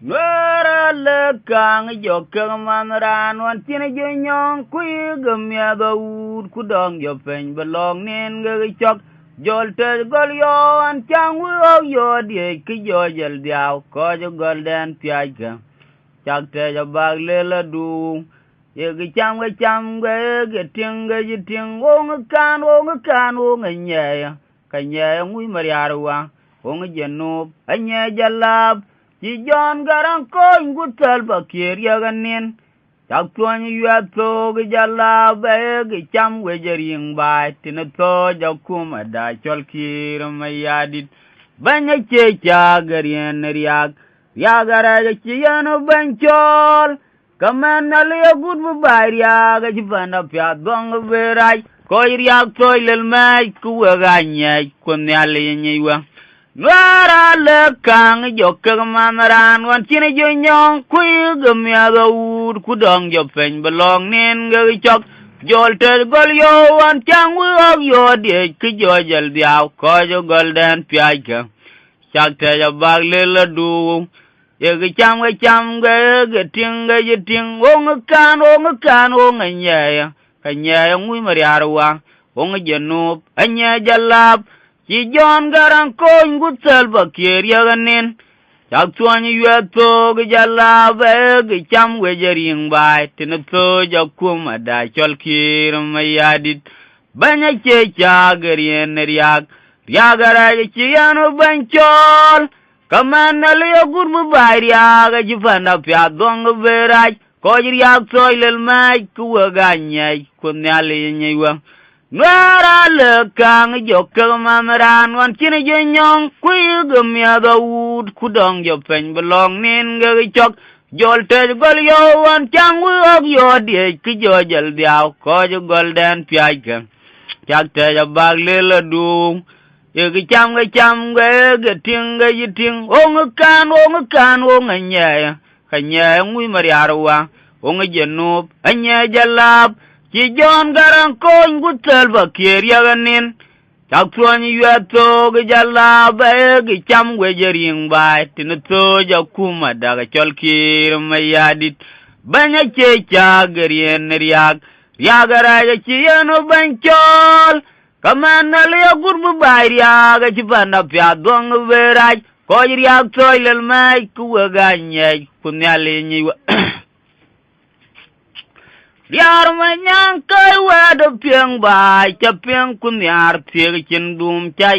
Nwera le kang jo kang ran wan tin jo nyong kui gumya do ud ku dong jo pen belong nen ge chok jol te gol yo an chang wo yo die ki jo jel diaw ko jo gol den pyai ga chak te jo bag le la du ye ge cham ge ting ge ji ting wo kan wo nye ya ka nye ngui mariarwa wo nge no anya jalab Ji John garang ko ngutal bakir ya ganin tak tuan yu ato ge jala be ge cham we jering bai tin to ja kuma da chol kir mayadit banya che cha garien riak ya gara ge chiano banchol kaman ale gud bu bai ya ge jibana pya dong verai ko riak to lel mai ku ga nyai kun ya le nyiwa Nwara le kang jo kagamaran wan chine jo nyong kui gumya do ud ku dong jo pen belong nen ge chok jol te gol yo wan chang wo yo de ki jo jel diaw ko jo golden pyai ga chak te jo bag le la du ye ge cham ge ting ge ji ting wo kan wo nye ya ka nye ngui mariarwa wo nge no anya jalab Ji John garang ko ngutal bakir ya ganin chak tuan yu ato ge jala be ge cham we jering bai tin to ja kuma da chol kir mayadit banya che cha garien riak ya gara ge chiano banchol kaman ale gur mu bai ya ge jifanda pya dong veraj ko riak toilel mai ku ga nyai kun nyale nyaiwa Nwera le kang jo kagamaran wan chine jo nyong kui gumya do ud ku dong jo pen belong nen ge chok jol te gol yo wan chang wo yo die ki jo jel diaw ko jo golden pyai ga chak te jo bag le la du ye ge cham ge ting ge ji ting wo kan wo nye ka nye ngui mariarwa wo nge no anya jalab Ji John garang ko ngutal bakir ya ganin chak tuan yu ato ge jala be ge cham we jering bai tin to ja kuma da ga chol kir mayadit banya che cha garien riak ya gara ga chi no banchol kaman ale gur bu bai ya ga chi banda pya dong veraj ko riak toilel mai ku ga nyai kunyale nyi Yar manyang kai wada piang bai cha piang kun yar tieg chin dum cha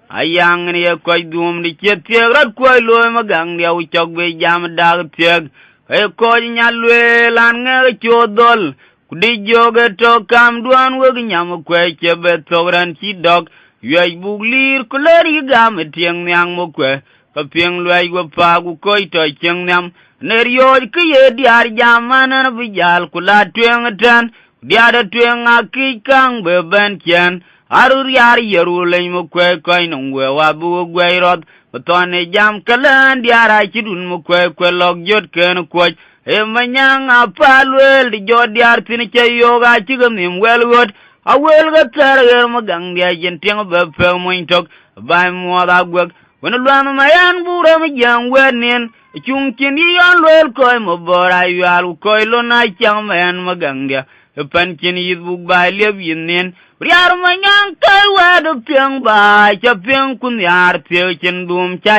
ayang ni koi dum di che tieg rat koi loy magang dia uchok be jam dag tieg e ko nya lwe lan nge chodol kudi joge to kam duan we nyam kwe che be togran chi dog yai buglir kuleri gam tieng nyang mo kwe ka piang lwe go pa gu koi to cheng nyam Nerio ki ye diar jamana bijal kula tueng tan diada tueng aki kang beben kian arur yar yerule mo kwe koi nungwe wabu gwe rot potone jam kalan diara chidun mo kwe log jot ken kwe e manyang apalwel di jod diar tin che yoga chigam nim welgot awel ga tar magang dia jentiang bepe mointok bai mo da gwek wen luan mayan bura mi jang wenin chung chin yon lwel koy mo bora yal koy lo na chang men magandia pan chin yid bug ba leb yinen riar manyang kai wad piang ba cha piang kun yar pe chin dum cha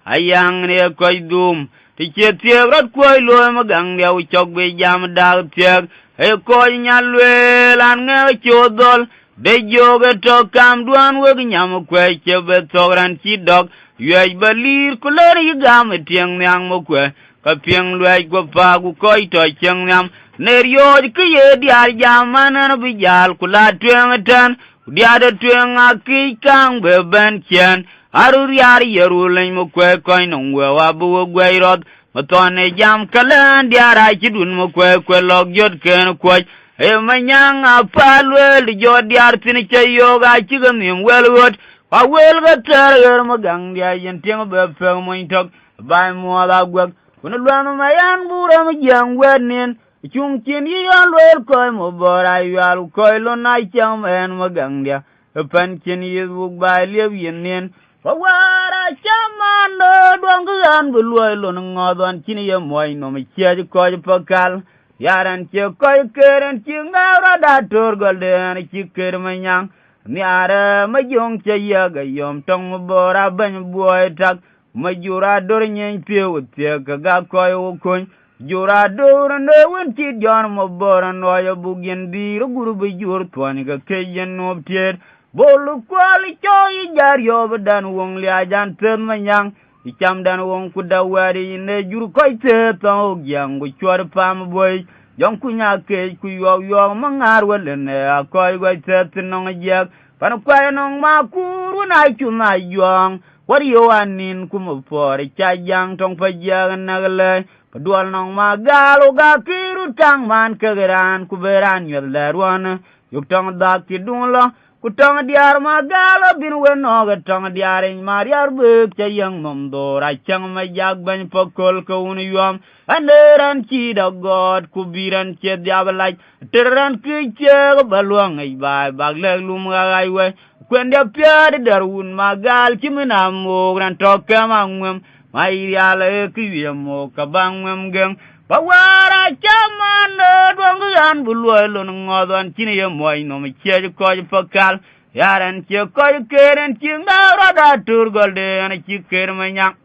ayang ne koy dum ti che tie rat koy lo magandia u chok be jam dal tie e koy nya lwel an nge chodol de joge to kam duan we nyam koy che be togran chi dog Yai balir kuleri gam tiang nyang mo kwe ka piang lwai go pa gu koi to chang nyam nerio ki ye diar jamana no bijal kula tuang tan diada tuang aki kang be ben chen arur yar yerulen mo kwe koi no we wa bu gwe rod matone jam kalan diara chidun mo kwe log jot ken kwe e manyang apalwe li jod diar tin che yoga chigam nim welwot Awel ga tar magang dia yentiang be pe mointok bai mo da gwak kun luan mayan bura mi jang wenin chung chin yi yon lwer koy mo bora yal koy lo na chang men magang dia pan chin yi buk bai lev yinin Wawara chaman doang gan buloi lo ngodon chini ye moy no mi cheji ko pakal yaran che ko keren chingara da tor golden chiker manyang niara majong che yaga yom tong bora ban boy tak majura dor nyen piu te ga ko kun jura dor ne won ti jon mo bora no ya bugin di guru bi jur twani ga kejen no tiet bolu kwali choy jar yob dan wong lia jan ten manyang icham dan wong kudawari ne jur koy te to gyang gu chwar pam boy jong kunya ke ku yo mangar walen akoy go te tinong jak pan kway nong ma kuru na chu na yong war yo anin kum for cha jang tong pa jag nagle padwal nong ma galo ga kiru tang man kagran ku beran yel darwan yuk tong dak ti dun lo Kutong diar magalo bin wenoga tong diaring mariar buk cayang nomdo racang majag ban pokol ko uniyom anderan ci da god kubiran ci diabalaj teran ki ci baluang ay bay bagleg lum ay we kwende piade darun magal ci minam mo gran tokama ngem mai yale ki yemo kabangem geng Bawara chaman dongan buloi lo ngodon chini ye moy no mi cheji ko pakal yaran che ko keren chinga rada tur golde an chiker manya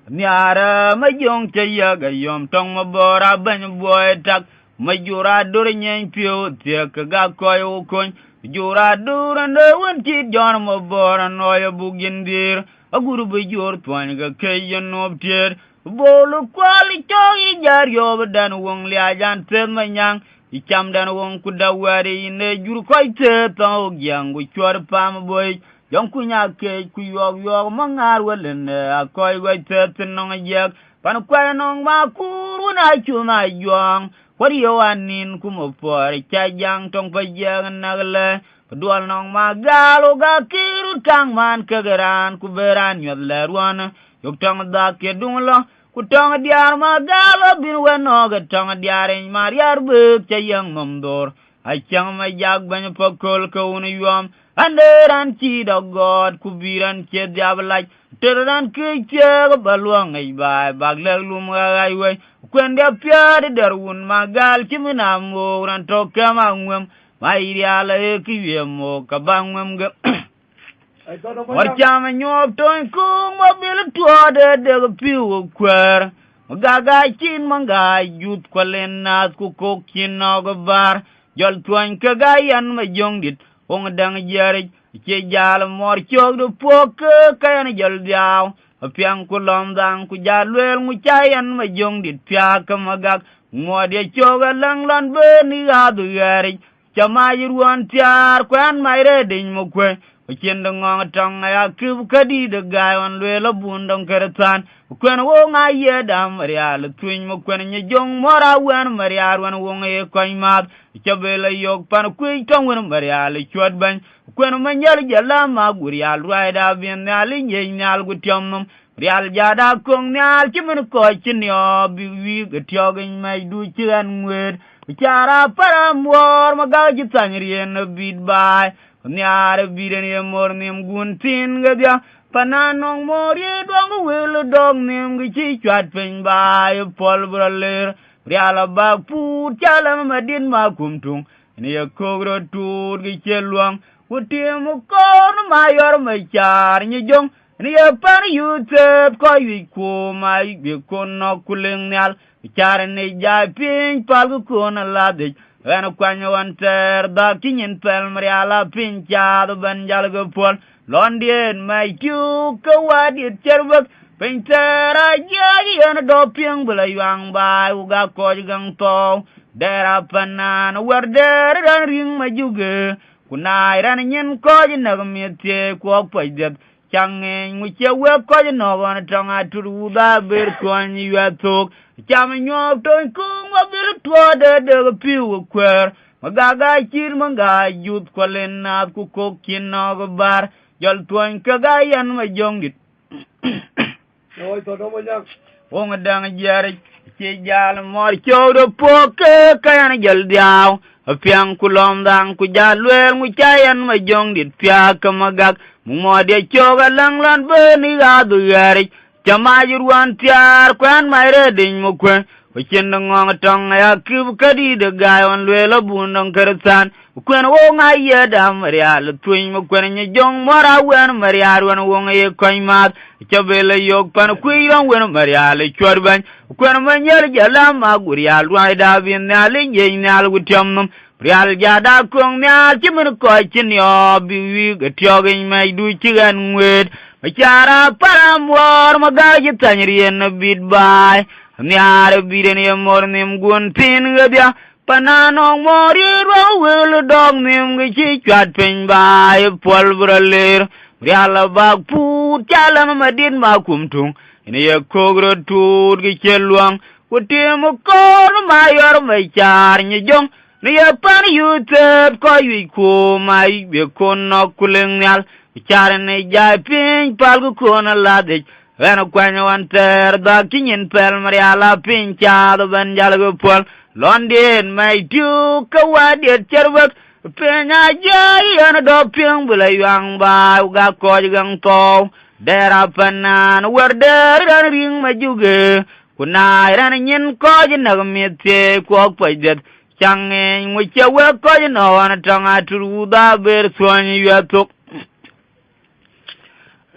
niara majong che yaga yom tong mabora ban boy tak majura dur nyen pio te ka ko kon jura dur ne won ti jon mabora no ya bugindir aguru be jor twani ga keyen no tier bolu kwali choy jar yob dan wong lia jan ten manyang icham dan wong kudawari ne jur koy te to gyang gu chwar pam boy jong kunya ke ku yo mangar walen akoy go te tinong jak pan kway nong ma kuru na chu na yong wari yo anin kum por cha jang tong pa jang nagle Dual nong magalo ga kiru tang man kagaran kuberan yod lerwan yuk tong da ke dunglo ku tong diar magalo bin weno ga tong diarin mariar buk chayang nomdor ay chang ma jag ban pokol ko unu yom anderan chi da god kubiran che diablaj teran ke che baluang ay bay bagleg lum ga ay we kwende piade darun magal chimina mo ran to kama ngwem mai riala ki yemo kabangwem ge war chama nyob ton ku mobil tuode de piu kwer gaga chin manga yut kwalena ku kokin nogobar jol tuan kaga yan ma jongdit ong dang jare che jal mor chog do pok kayan jol diaw piang ku lom dang ku jalwel mu chayan ma jongdit pya kamagak ngode choga lang lan be ni adu yare Chamay ruan tiar kwan mayre ding mo kwe Uchin ngong tong ya kib kadi de gayon lwe la bundong keratan Kwen wo nga ye dam marial twin mo kwen nye jong mora wen marial wen wo nga koy mat Chabela yok pan kwe tong wen marial chwad bany Kwen manjal jala ma gurial ruayda bin nyali nye nyal gutyom nom Rial jada kong nyal chimin koy chinyo biwi gtyogin may du chigan mwed Bicara para muor magaji tanyriyen bid bay Nyare biden ye mor nim guntin gadia Pananong mor ye dong wil dong nim gichi chwat pen bay Pol braler Riala bag put chalam madin ma kumtung Ni ye kogro tur gichi luang Utim kon mayor machar nyejong Ni ye pan yutep ko yiku may Bikon no kuling nyal Bicara ni jai ping palgu kuna ladij Wena kwanya wanter da kinyin pel mariala pincha ban jalga pol Londien mai kiu kawadit cherbak Pintera jagi yana do ping bula yuang bai uga koj gang to Dera panan warder dan ring majuge Kunai ran nyin koj nagmite kwa pajdet Changen nguche web koj nogon tonga turu da ber kwanyi yuatok Chama nyob ton kung wabil tuade de piu kwer Magaga chir manga yut kwalena ku kokin nogobar Jol tuan kagayan ma jongit Wong dang jare Chi jal mor chow do poke kayan jal diaw. Piang kulom dang ku jalwer mu chayan ma jong dit pia kamagak. Mo de choga lang lan beni gadu yari. Chamajur wan tiar kwan mayre ding mu kwen. Wichin ngong tong ya kib kadi de gayon lwelo bunong kersan. Kwen wong aye dam marial twin mu kwen nye jong mora wen marial wen wong ye koimat. Chabele yok pan kuyon wen marial chorban. Kwen manyer jalam agurial rwai da bin nalin ye nal gutyamnum. Rial jada kong nyal chimin koi chin yo biwi gatyogin may du chigan ngwed. Machara param war magaji tanyriyen na bidbay. Nyare biden ye mor nim gun tin gabya. Pananong mori rawel dog nim gichi chat pin bay pol bralir. Rial bag put chalam madin makumtung. Ine ye kogro tut gicheluang. Kutim kor mayor machar nyejong. Niya pan YouTube ko yu ko mai be kon no kulengal chare ne jai pin palgu kon la de wen kwanya wan ter da kinin pel mariala pin cha do ban jal go pol london mai tu ka wa de cherbak penya jai an do pin bula yang ba ga ko gang to dera panan wer der ring ma juge kunai ran nyin ko jinag mete ko pajet Change which you will call you know on a tongue at Ruda bear swan you are took.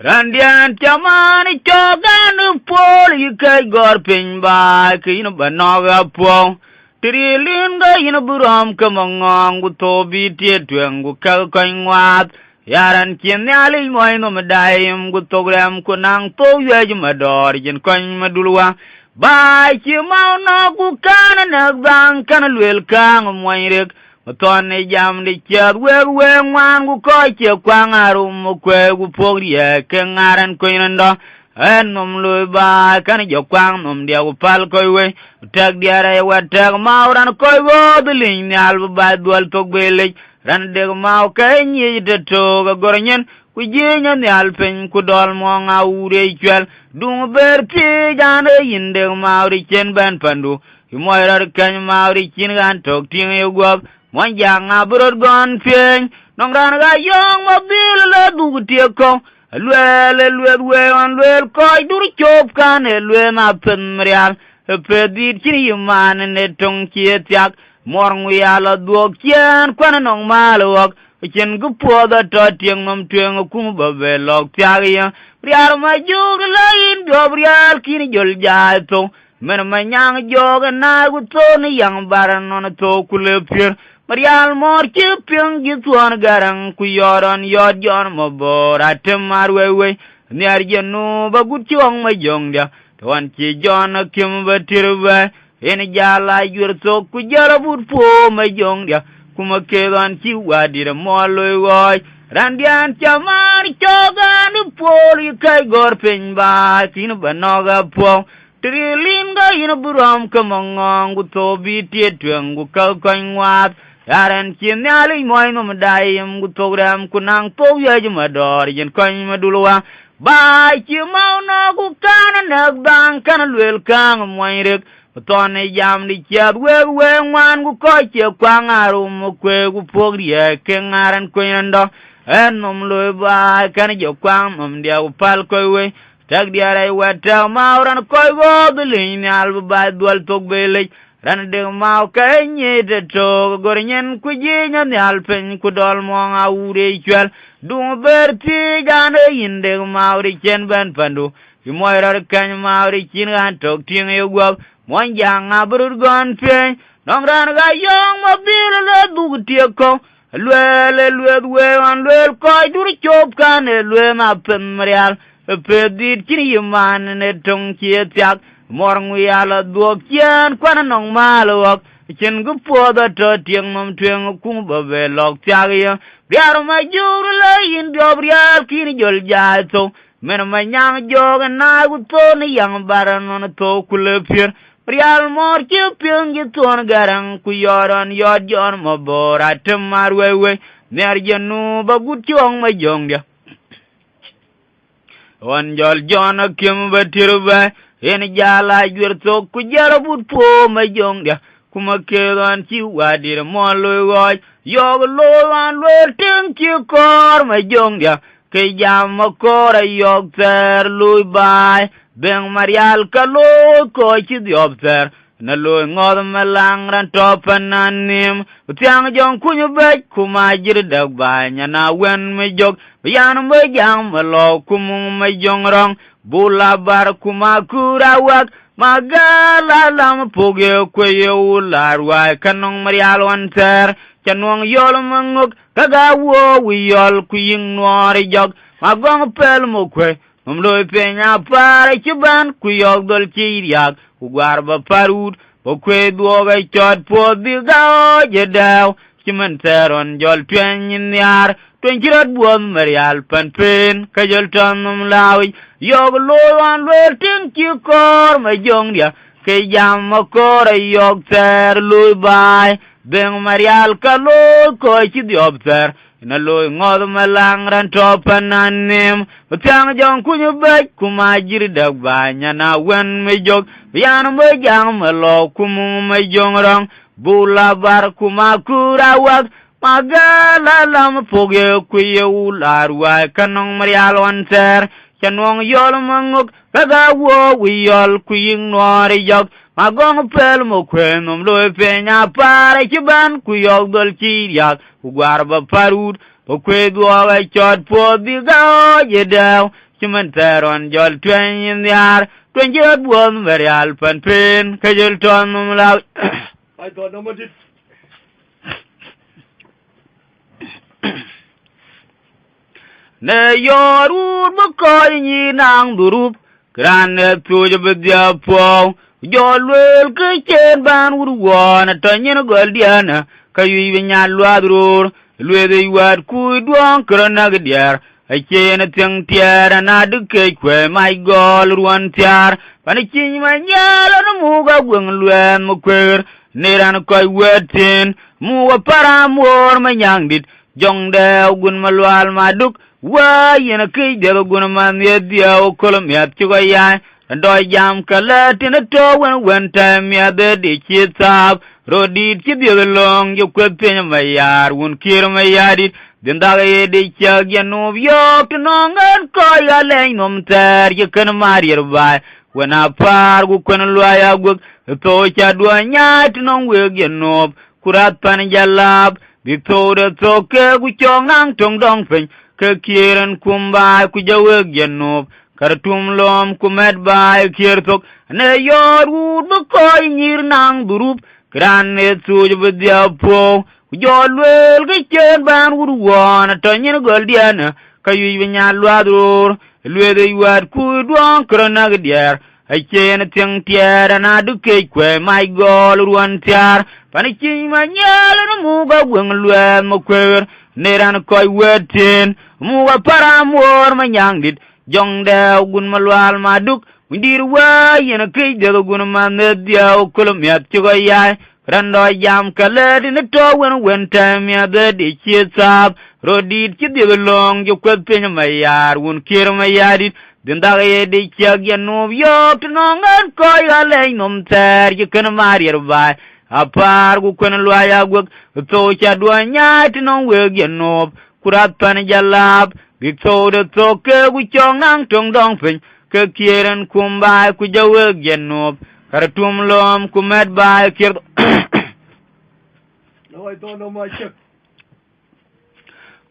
Randian Chamani Chogan Paul, you can go pin by Kino Banaga Paul. Trillinga in a buram come on with Toby Tietwang, Kalkoing Wat. Yaran Kinyali, Moino Medayim, Gutogram, Kunang, Po Yajimador, Jen Coin Madulua. Bai chi mau no ku kana nak bang kana lwel kang moirek ton ne jam de chat we wan ku ko che kwang arum kwe ku pogrie ke ngaran ko inndo en nom lu ba kana jo kwang nom dia ku pal ko we tag dia ra wa tag mau ran ko wo bilin nyal ba dwal to bele ran de mau ke nyi de to ga gornyen ku jinya nyal pen ku dol mo nga ure chwel dung ber pi jane yinde mauri chen ban pandu imoyrar kan mauri chin gan tok ting yo gop mon jang abrod gon pen nong ran ga yong mobil le du tie ko lwe we on lwe ko dur chop kan lwe na pen real pe dit chin yuman ne tong chi tiak morngu ya la duok chen kwan nong malok chen gu po da to tieng nom tueng ku ba be lok tiak ya Riar ma jog lain do riar kini jol jai to men ma nyang jog na gu to ni yang baran non to kulepir Marial mor ki pyang gi tuan garang ku yoron yod jon mo bora temar we ni ar jenu ba gu chuang ma jong dia tuan ki jon kim ba tirba en jala yur to ku jara bur po ma jong dia kuma ke dan ki wadir mo loy woy Randian chamari chogan poli kai gor pen ba tin banoga po trilinga in buram kamangong guto biti twengu kalkan wat yaran kinyali moy no madayim gutogram kunang po yajumador yen kan madulwa ba chimau no ku kana nagdang kana lwel kang moyrek ton jam di chat we wan gu ko che kwangarum kwe gu pogrie kengaran koyendo en nom loy ba kan jo kwang nom dia upal koy we tag dia rai wata mauran koy go bilin al ba dwal tok bele ran de mau kay ni de to gornyen ku jinya ni al pen ku dol mo nga ure chwal du berti gane inde mauri chen ban pandu ki moy rar kan mauri chin gan tok ting yo go mon jang abrur gon pe nong ran ga yong mo bil le du tie ko lwe an lwe koy dur chop kan lwe ma pen real pe dit kini yuman ne tong chi tiak morngu ya la do kien kwan nong malok chen gu po da to tieng mom twen ku ba be lok tiak ya biar ma jur le in do real kini jol ja to men ma nyang jog na gu to ni yang baran non to ku le pier Rial mor ki pyongi tuan garang ku yoron yod jon mo bora temar wewe ner jenu bagut chuang ma jong dia on jol jona kim batirba en jala jwerto ku jarabut po ma jongdia kuma kedan ci wadir mo loy goy yog loan wertin ci kor ma jongdia ke jam ko ra yog ter loy bay ben marial ka lo ko ci diobter na loy ngod malang ran topananim tiang jong kunyu be kuma jir dag ba nyana wen me jog yan me jang malo kumung me jong rong bula bar kuma kurawak magala lam poge kwe ularwa kanong marial wanter chanong yol manguk kaga wo wi yol kuying nuari jog magong pel mo kwe loy penya pare chiban kuyog dol chiriak ugwar ba parut o kwe duoga chot po biga jedaw chimenteron jol twen nyar twen kirot buom marial panpen kajol tonum lawi yog loan wertin ki kor ma jongdia ke jam kor yog ter loy bay ben marial ka lo ko chi diobter na loy ngod malang ran topananim tang jong kunyu be kuma jir dag ba nyana wen me jog yan me jang malo kumu me jong rong bula bar kuma kurawak magala lam poge kuye ularwa kanong marial wanter chanong yol manguk kaga wo wi yol kuying nuari jog magong pel mo kwenom loy penya pare chiban kuyog dol chiriak ugwar ba parud o kwedu awa chot po biga jedaw chimenteron jol twen yar twen jot buom marial panpen kajol tonum law I thought no much. Ne yorur bukoy ni nang durup krane tuj bedya po jolwel ke chen ban urwana tanyen goldiana kayu winya lwadrur lwede wat ku duan krana gdiar chen teng tiara na duke kwe my gol ruan tiar pani chin ma nyala no muga gweng lwen mo kwer neran koy wetin muwa paramor ma nyangdit jongde gun malwal maduk wa yena kay de gun man yedia o kolom yat chugo ya do jam kala tin to wen time ya de di chitab rodit ki de long yo kwetenya mayar un kir mayadit den daga ye de chag ya no yo tinongan ko ya le nom ter ye kan marier ba wena par gu kun lwaya gu to cha do nya tinong we ge no kurat pan jalab Victoria toke gu chong nang tong dong pen ke kieren kumba ku jawe genop kartum lom kumet bai kier tok ne yor wud bu koy nyir nang durup kran ne tuj bu dia po ku jolwel ke chen ban wud wona tonyin goldiana kayu binya lwadror lwede yuat ku duan krana gdier ai chen teng tiara na duke kwe mai gol ruan tiar pani chin ma nyal no muga gweng lwen mo kwer neran koy wetin muga paramor ma nyangdit jongde gun malwal maduk windir wa yena kay de gun man dia o kolom yat chugo yai rando jam kale din to wen time ya de di chitsap rodit ki de long jo kwet penya mayar un kir mayadit den daga ye de chag ya no yo tinongan koy ale nom ter ye kan marier bai apar gu kun lwaya gu to cha do nya tinon we ge no kurat pan jalab Victoria toke gu chong nang tong dong pen ke kieren kumba ku jawe ge no karatum lom kumet bai kir No, I don't know my check.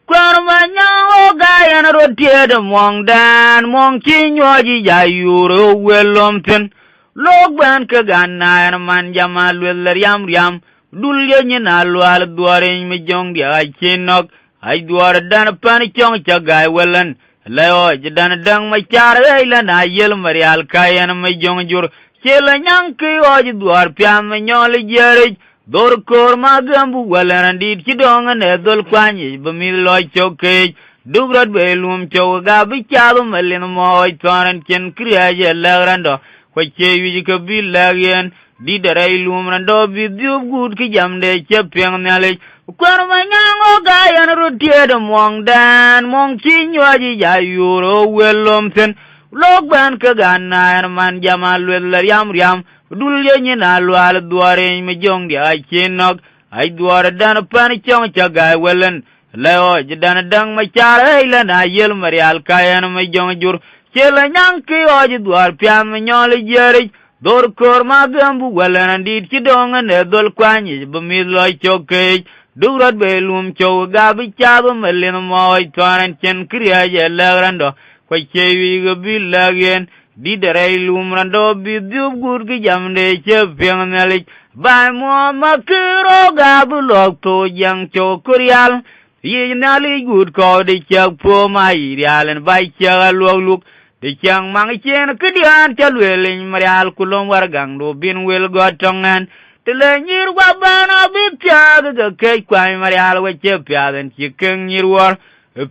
Kwarmanya oga yana rotie de mong dan mong chinyo ji jayuro welomten logban ke ganna yana man jamal weller yam dulye nyina lwal duare mi jong di ay chinok ay duare dan pan chong chagay wellen leo jidan dang ma char ila na yel marial kayan mi jong jur chela nyang ki oj duar pyam nyol jere dor kor magambu walen dit kidong ne dol kwani bamil loy choke dugrad belum choga bichado melen moy toran ken kriya lagrando ko chewi ko bilagen di darai lumran do bi diub gut ki jamde chepeng nyale kwar manyango gayan rutie de mong dan mong chinwaji jayuro welom sen logban ka ganna man jamal wel yam yam dul ye na lwal duare me jong di ai chinok ai duare dan pan chong chagai welen leo jidan dang ma chare ila na yel marial kayan me jong jur chela nyang ki oj duar piam nyol jeri dor kor ma gambu welen dit ki dong ne dol kwani bumi loy choke durat belum chow gabi chaba melin moy toran chen kriya je lagrando ko chewi go bilagen di darai lumrando bi dub gur ki jamde chepeng nalik ba mo makiro gabu lok to yang chokurial yi nali gur ko de chak po mai rialen bai chaga lok de chang mang chen kdian chalwelin marial kulom wargang do bin wel gotongan tele nyir wa bana bitya ga kai kwai marial we chepyaden chikeng nyir war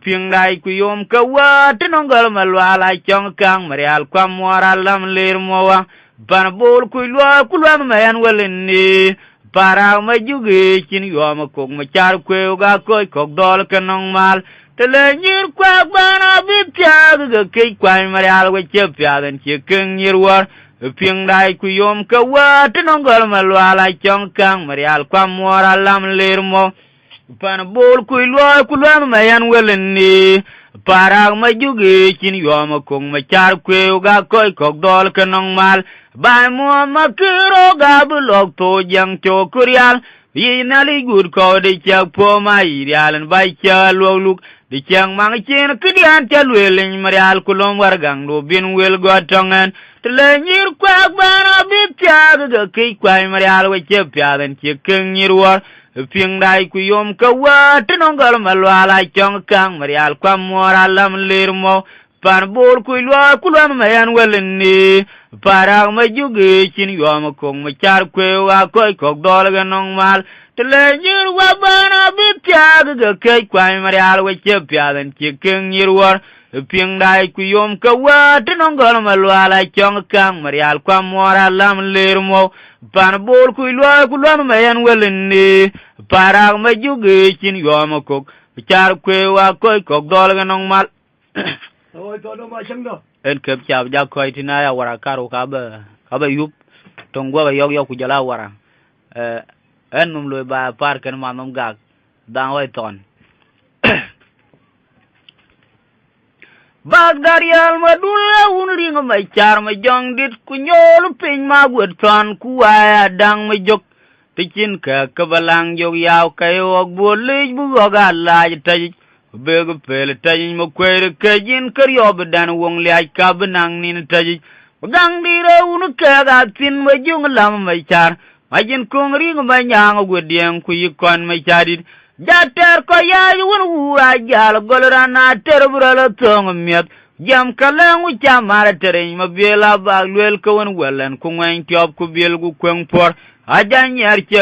ping dai ku yom ka wa tinongal malwala chong kang marial kwam moralam ler mowa ban bol ku lwa mayan welni para ma juge chin yom ko ma char ku ga koy kok dol kanong mal tele nyir kwa bana bitya ga kai kwai marial we chepyaden chikeng nyir war ping dai ku yom ka wa tinongal malwala chong kang marial kwam moralam ler mo pan bol ku lwa mayan welni para ma juge chin yom ko ma char ku ga koy kok dol kanong mal ba mo ma kiro ga blok to jang cho kurial yi nali gud ko de chak po ma irialen bai cha luk de chang mang chen kdian chalwelin marial kulom wargang do bin wel gotongan tele nyir kwa bana bitya ga kai kwai marial we chepyaden chikeng nyir war ping dai ku yom ka wa tinongal malwala chong kang marial kwam moralam ler mo pan bol ku lwa mayan welni para ma juge chin yom ko ma char ku wa koy kok dol ga nong mal tele nyir wa bana bitya ga kai kwai marial we chepyaden chikeng nyir war ping dai ku yom ka wa tinongal malwala chong kang marial kwam moralam ler mo pan bol ku lwa mayan welni para ma juge chin yom ko char ku wa koy kok dol ga nong mal Ôi, tôi nó mà chăng đâu. en kep chab ja koy tinaya wara karo ka ba yup tongwa ba yok ku jala wara en num loy ba par ken ma nom gak dan way ton bagdarial madula un ring ma char ma jong dit ku nyol pin ma gut ton ku wa dang ma jok tikin ka kabalang jog yaw kay ok bolej bu ga la tay beg pel tay mo kwer kajin karyob dan wong lay ka benang nin tay gang dira un ka ga tin ma jong lam ma char majin kong ring ma nyang gudien ku yikon ma charit jater ko ya wun wura jal golrana terbura tong miet jam kalang u chamara tereng ma bela ba lwel ko won welan ku ngwen tiop ku bel gu kweng por ajan yar che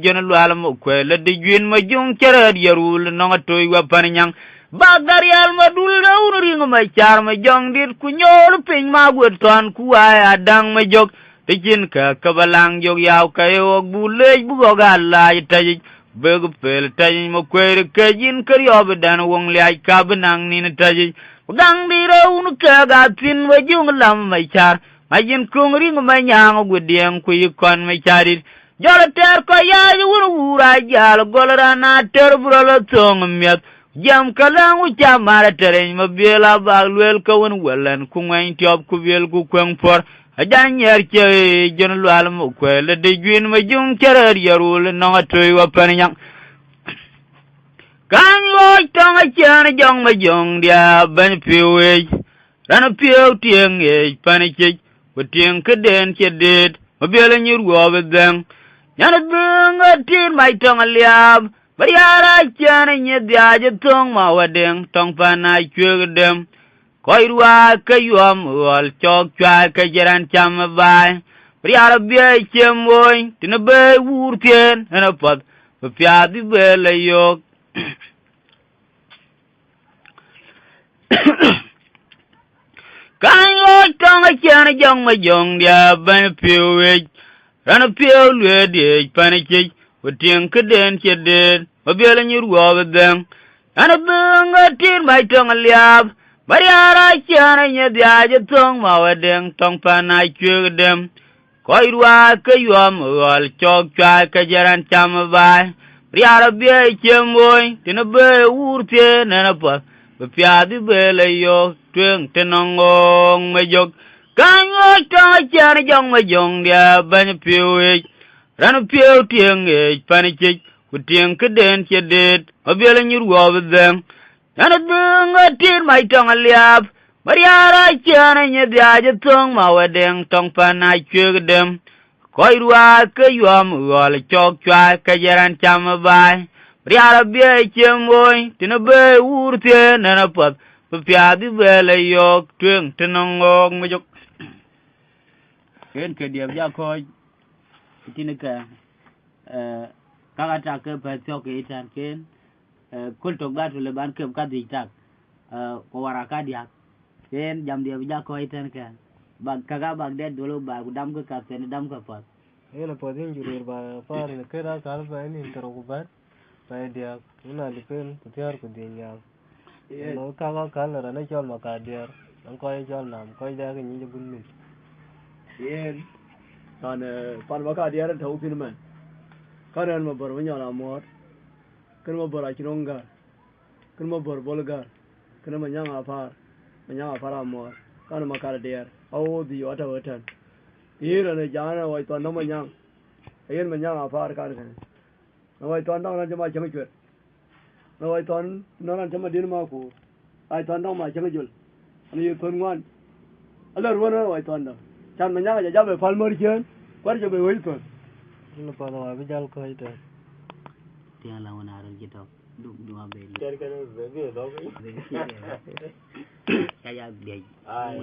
jon lwal mo kwele de gwin ma jung chered yarul no toy wa panyang bagar yal ma dul da un ring ma char ma jong dit ku nyol pin ma gut ton ku aya dang ma jok tikin ka kabalang jog yaw kayo bu lej bu ga la tay beg pel tay mo kwer kajin karyob dan wong lay ka benang ni tay gang dira un ka ga tin wa jung lam ma char majin kong ring ma nyang gudien ku yikon ma charit jol ter ko ya wun wura jal golrana ter brolo tong miet jam kalang u chamara tereng ma bela ba lwel ko won welan ku ngwen tiop ku bel ku kweng por ajan yer che jon lwal mo kwele de gwin ma jung cherer yarul no toy wa panyang kan lo tong a chen jong ma jong dia ban piwe ran piu tieng e paniche ku tieng keden che det ma bela nyur go bedang yana bunga tin mai tong a liab bariara chen nye dia je tong ma wadeng tong pana chugdem koirwa kayom wal chok chwa ka jaran cham bai bariara bie chemoy tinabe wur pien na pat pya di bela yok kan lo tong a chen jong ma jong dia ban piwe rana piêu lue de panichi uting keden cheden mabela nyurwa bedem ana bunga tir mai tong liab bariara chana nyadya jatong mawadeng tong panai chugdem koirwa kayom wal chok chwa kajaran chamabai riara bia chemoy tinabe urte nanapa bpiadi bele yo tweng tenongong majok kanyo tong chana jong majong dia ban piwi ran piu tieng e panichi kuting keden chedet mabela nyurwa bedem ana bunga tir mai tong liab bariara chana nyadya jatong mawadeng tong panai chugdem koirwa kayom wal chok chwa kajaran chamabai riara bia chemoy tinabe urte nanapa bpiadi bele yo tweng tenongong majok ken ke dia ja ko tinika kaga ta ke pa to ke itan ken kul to gatu le ban ke ka di tak ko waraka dia ken jam dia ja ko itan kan bag kaga bag de dulu bag dam ke ka sen dam ka pa ena podin jurir ba par ne kera kal ba ni intero kubat ba dia una lipen kutiar ku dinya no kaga kal ra ne chol maka dia an ko chol nam ko da ke ni bun ni yen còn pan baka dia ran thau pin man karan ma bor nya la mot kan ma bor achronga kan ma bor bolgar kan ma nyanga afar mot kan ma kar dia au di wata watan ira ne jana wai to no ma nyang yen ma nyanga afar kan kan no wai to no na jama chang chwet no wai to no na jama din ma ko ai to no ma chang jul ni thon ngwan ala ruwa wai to no chan ma nyanga ja be fal mor chen kwar jo be wai to no pa no abi jal ko ite tia la wana ro jito dum dum be ter kan be do kaya be ai